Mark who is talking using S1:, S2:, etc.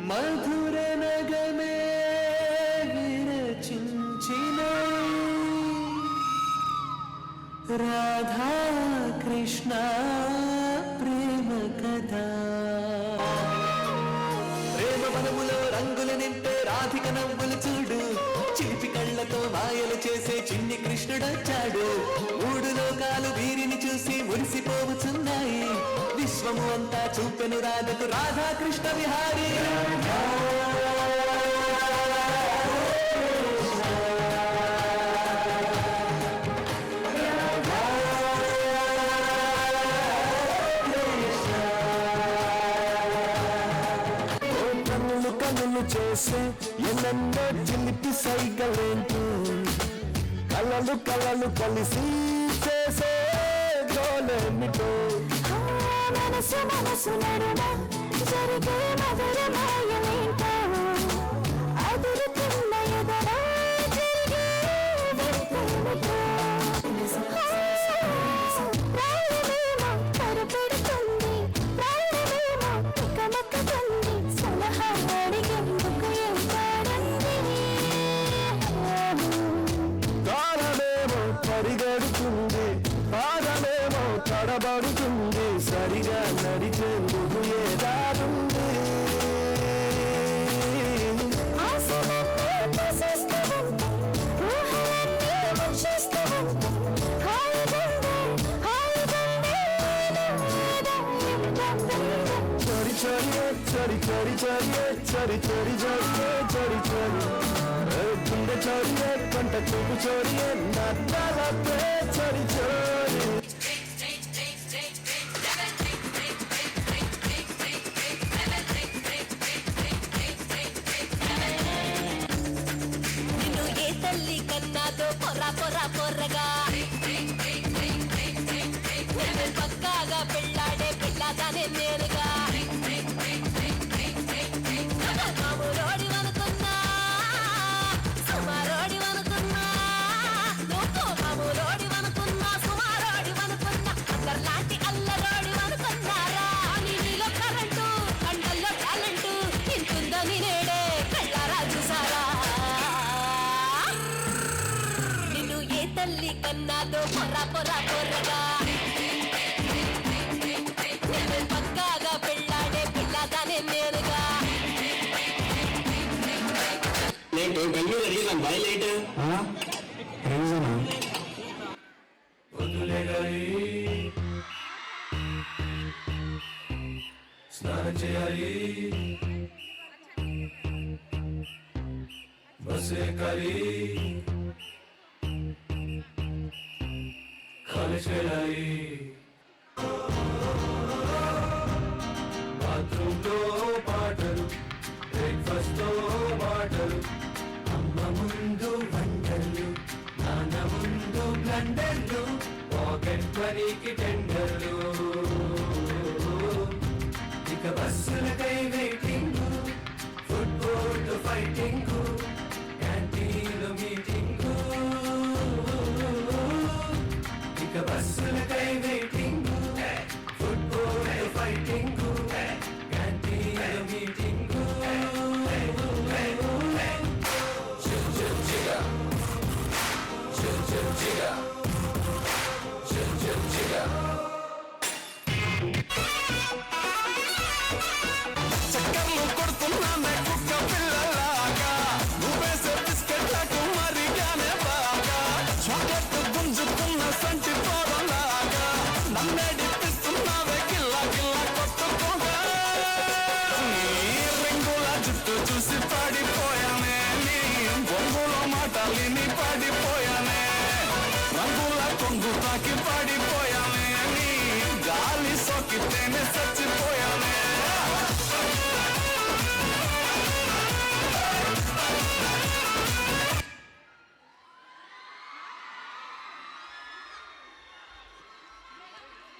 S1: మధుర నగమే విరచించిన రాధా కృష్ణ ప్రేమ కథ. ప్రేమ వనములో రంగులు నింపే రాధిక నవ్వులు చూడు, చిలిపి కళ్ళతో మాయలు చేసే చిన్ని కృష్ణుడొచ్చాడు. మూడు లోకాలు వీరిని చూసి మురిసిపోవుచున్నాయి, విశ్వము అంతా చూపెను రాధకు రాధా కృష్ణ విహారీ. కన్నులు చేసే ఎన్నెన్నో చిలిపి సైగలేంటూ, కలలు కలలు కలిసి చేసే గోలేమిటో.
S2: మనసు మనసు నడుమ జరిగే మధుర మాయలేంటో, అదురుతున్న ఎదరా జరిగే వింతేమిటో. ప్రాయమేమో పరపెడుతుంది, ప్రాయమేమో తికమక్కుతుంది, సలహా అడిగేందుకు ఎంతాడంది.
S1: కాలమేమో పరిగెడుతుంది, పాదమేమో తడబడుతుంది, సరిగా నడిచేందుకు ఏ దారుంది.
S2: ఆశలన్నీ పూసేస్తూ ఉంటే, ఊహలన్నీ ముంచేస్తూ ఉంటే, హాయిగుండే హాయిగుండే
S1: చరి చరి చరి చరి చరి చరి చరి చరి చరి చరి గుండె చొరియే కంట చూపు చొరియే నా తలపే చరి చరి.
S2: నిన్ను ఏ తల్లి కన్నాదో పొర్ర పొర్ర పొర్రగా, నిన్ను పక్కాగా పెళ్ళాడే పిల్లగానే నేనుగా. మామూలోడి అనుకున్నా, సుమారోడి అనుకున్నా, నువ్వు మామూలోడి అనుకున్నా, సుమారోడి అనుకున్నా, అందరిలాంటి అల్లరోడి అనుకున్నారా. నీలో కరెంటు కండల్లో టాలెంటు ఇంతుందని నేడే కళ్ళారా చూసారా. నిన్ను ఏ తల్లి కన్నాదో పొర్ర పొర్ర పొర్రగా, నిన్ను పక్కాగా పెళ్ళాడే పిల్లగానే నేనుగా.
S3: ಬೆಂಗಳೂರಲ್ಲಿ ನಮ್ಮ ಬಾಯ್ ಲೈಟ್
S1: స్నానం చేయాలి, బస్సు ఎక్కాలి, కాలేజ్ వెళ్ళాలి, బాత్రూమ్ లో పాటలు, బ్రేక్ఫాస్ట్ తో మాటలు, అమ్మ ముందు వంటలు, నాన్న ముందు బ్లండర్లు, పాకెట్ మనీకి టెండర్లు. ఇక బస్సులకై waiting, football fighting, canteen meeting. ఇక బస్సులకై waiting, football fighting, canteen meeting. చక్కర్లు కొడుతున్నానే కుక్క పిల్లలాగా, నువ్వేసే బిస్కెట్లకు మరిగానే బాగా, చాక్లెట్ గుంజుతున్న సంటి పోరలాగా, నన్నేడిపిస్తున్నావే గిల్ల గిల్ల కొట్టుకోగా. నీ రింగుల జుట్టు చూసి పడిపోయానే, నీ బొంగులో మాటలిని పడిపోయానే, రంగుల కొంగు తాకి పడిపోయానే, నీ గాలి సోకితేనే సచ్చి